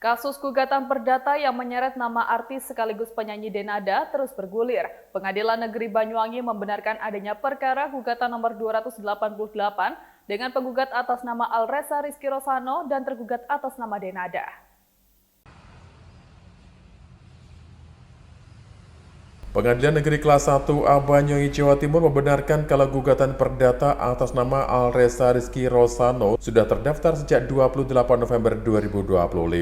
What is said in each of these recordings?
Kasus gugatan perdata yang menyeret nama artis sekaligus penyanyi Denada terus bergulir. Pengadilan Negeri Banyuwangi membenarkan adanya perkara gugatan nomor 288 dengan penggugat atas nama Alresa Rizky Rosano dan tergugat atas nama Denada. Pengadilan Negeri Kelas 1A Banyuwangi, Jawa Timur membenarkan kalau gugatan perdata atas nama Alresa Rizky Rosano sudah terdaftar sejak 28 November 2025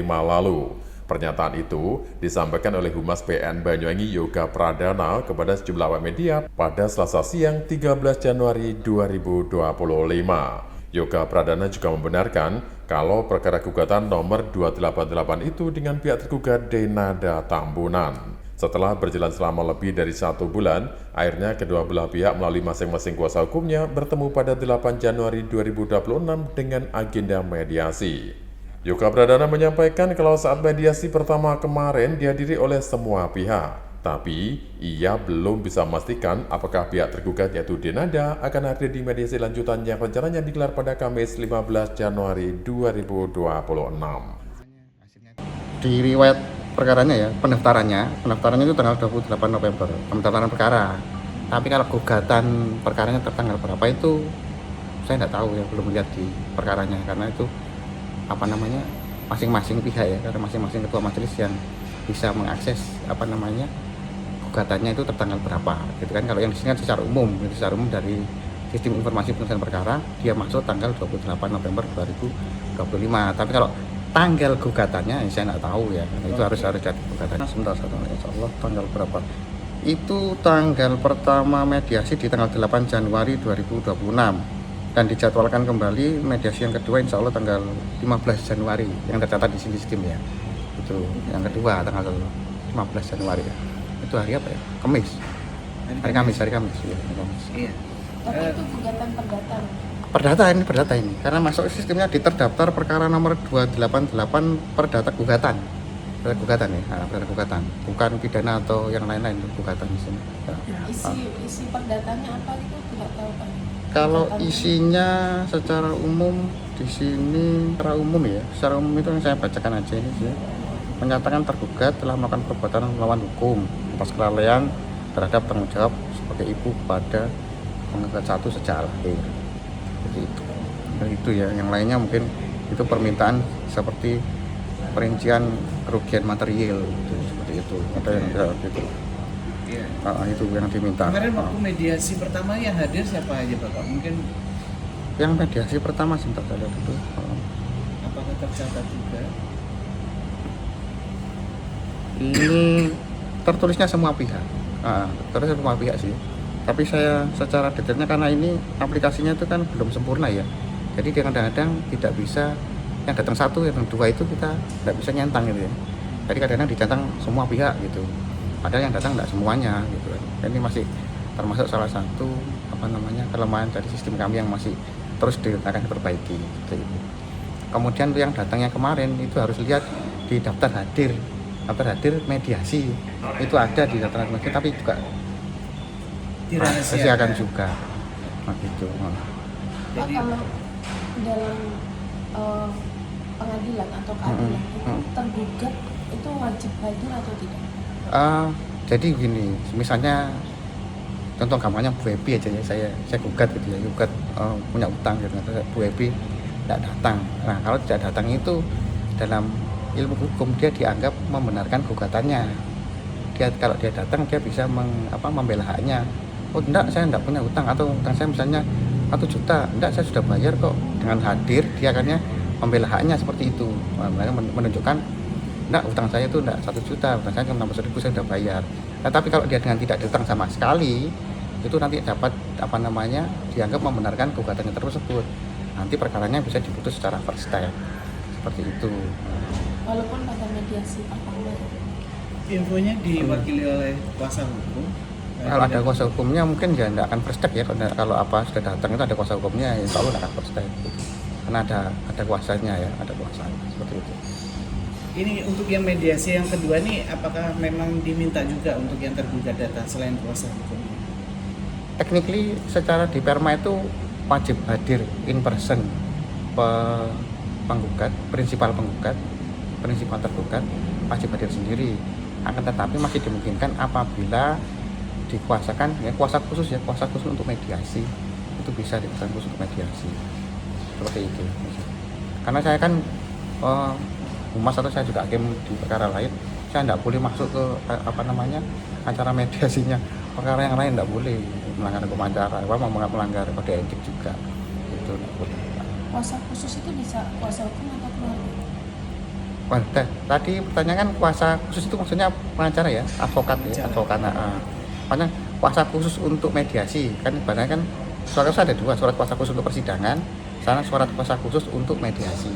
lalu. Pernyataan itu disampaikan oleh Humas PN Banyuwangi Yoga Pradana kepada sejumlah awak media pada Selasa siang 13 Januari 2025. Yoga Pradana juga membenarkan kalau perkara gugatan nomor 288 itu dengan pihak tergugat Denada Tambunan. Setelah berjalan selama lebih dari 1 bulan, akhirnya kedua belah pihak melalui masing-masing kuasa hukumnya bertemu pada 8 Januari 2026 dengan agenda mediasi. Yoga Pradana menyampaikan kalau saat mediasi pertama kemarin dihadiri oleh semua pihak. Tapi, ia belum bisa memastikan apakah pihak tergugat yaitu Denada akan hadir di mediasi lanjutan yang rencananya digelar pada Kamis 15 Januari 2026. Di riwayat perkaranya ya, pendaftarannya itu tanggal 28 November, pendaftaran perkara. Tapi kalau gugatan perkaranya tertanggal berapa itu saya tidak tahu ya, belum lihat di perkaranya karena itu masing-masing pihak ya, karena masing-masing ketua majelis yang bisa mengakses gugatannya itu tertanggal berapa gitu kan. Kalau yang di sini kan secara umum dari sistem informasi penyelesaian perkara dia masuk tanggal 28 November 2025. Tapi kalau tanggal gugatannya saya nggak tahu ya, itu harus jadi gugatannya. Sebentar, insya Allah tanggal berapa? Itu tanggal pertama mediasi di tanggal 8 Januari 2026 dan dijadwalkan kembali mediasi yang kedua insya Allah tanggal 15 Januari yang tercatat di sini sistem ya. Itu yang kedua tanggal 15 Januari ya. Itu hari apa ya? Kamis. Hari Kamis. Iya, hari Kamis. Iya. Tapi itu gugatan perdata. Perdata ini karena masuk sistemnya di terdaftar perkara nomor 288 perdata gugatan ya, perdata gugatan, bukan pidana atau yang lain-lain, gugatan di sini. Isi perdatanya apa itu tidak tahu Pak. Kalau isinya secara umum di sini secara umum itu yang saya bacakan aja ini sih. Menyatakan tergugat telah melakukan perbuatan melawan hukum atas kelalaian terhadap tanggung jawab sebagai ibu pada penggugat satu sejak lahir. Itu ya, yang lainnya mungkin itu permintaan seperti perincian kerugian material gitu, seperti itu ada yang gitu. Iya. Itu yang diminta. Kemarin waktu mediasi pertama yang hadir siapa aja Bapak? Mungkin Yang mediasi pertama sebentar saya lihat itu. apakah tercatat juga? Ini tertulisnya semua pihak. Tertulisnya semua pihak sih. Tapi saya secara detailnya karena ini aplikasinya itu kan belum sempurna ya. Jadi dia kadang-kadang tidak bisa yang datang satu, yang dua itu kita tidak bisa nyentang gitu ya. Jadi kadang-kadang dicentang semua pihak gitu. Padahal yang datang tidak semuanya gitu. Ini masih termasuk salah satu kelemahan dari sistem kami yang masih terus akan diperbaiki gitu. Kemudian yang datang yang kemarin itu harus lihat di daftar hadir mediasi itu ada di daftar mediasi, tapi juga dirahasiakan juga gitu. Pak, kalau dalam pengadilan atau keadilan itu tergugat itu wajib hadir atau tidak? Jadi gini, misalnya contoh gampangnya Bu Ebi aja ya, saya gugat gitu ya, punya utang gitu, Bu Ebi tidak datang. Nah kalau tidak datang itu dalam ilmu hukum dia dianggap membenarkan gugatannya. Kalau dia datang dia bisa membela haknya. Oh enggak, saya enggak punya utang, atau utang saya misalnya 1 juta, enggak, saya sudah bayar kok. Dengan hadir dia akannya membela haknya seperti itu. Menunjukkan enggak, utang saya itu enggak 1 juta, utang saya cuma 600.000, saya sudah bayar. Nah, tapi kalau dia dengan tidak datang sama sekali, itu nanti dapat dianggap membenarkan gugatannya tersebut. Nanti perkaranya bisa diputus secara first step. Seperti itu. Walaupun pada mediasi pertama. Infonya diwakili oleh kuasa hukum. Kalau ada kuasa hukumnya mungkin ya tidak akan first step ya. Kalau sudah datang itu ada kuasa hukumnya, insya Allah tidak akan first step gitu. Karena ada kuasanya ya, ada kuasanya seperti itu. Ini untuk yang mediasi yang kedua nih, apakah memang diminta juga untuk yang tergugat datang selain kuasa hukum? Technically secara di Perma itu wajib hadir in person penggugat, prinsipal penggugat, prinsipal tergugat wajib hadir sendiri. Akan tetapi masih dimungkinkan apabila dikuasakan ya kuasa khusus untuk mediasi, itu bisa dikuasakan khusus untuk mediasi seperti itu. Karena saya kan humas atau saya juga hakim di perkara lain, saya tidak boleh masuk ke acara mediasinya. Perkara yang lain tidak boleh, melanggar hukum acara, melanggar kode etik juga, itu tidak boleh. Kuasa khusus itu bisa kuasa hukum atau keluarga? Tadi pertanyaan kuasa khusus itu maksudnya pengacara ya, advokat ya, advokat. Makanya kuasa khusus untuk mediasi kan ibaratnya kan surat khusus ada dua, surat kuasa khusus untuk persidangan, sama surat kuasa khusus untuk mediasi.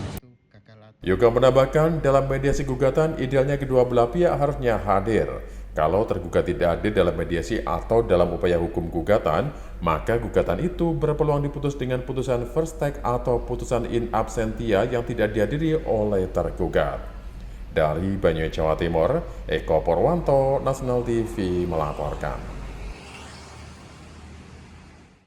Yoga menambahkan, dalam mediasi gugatan, idealnya kedua belah pihak harusnya hadir. Kalau tergugat tidak hadir dalam mediasi atau dalam upaya hukum gugatan, maka gugatan itu berpeluang diputus dengan putusan first take atau putusan in absentia yang tidak dihadiri oleh tergugat. Dari Banyuwangi, Jawa Timur, Eko Purwanto, Nasional TV melaporkan.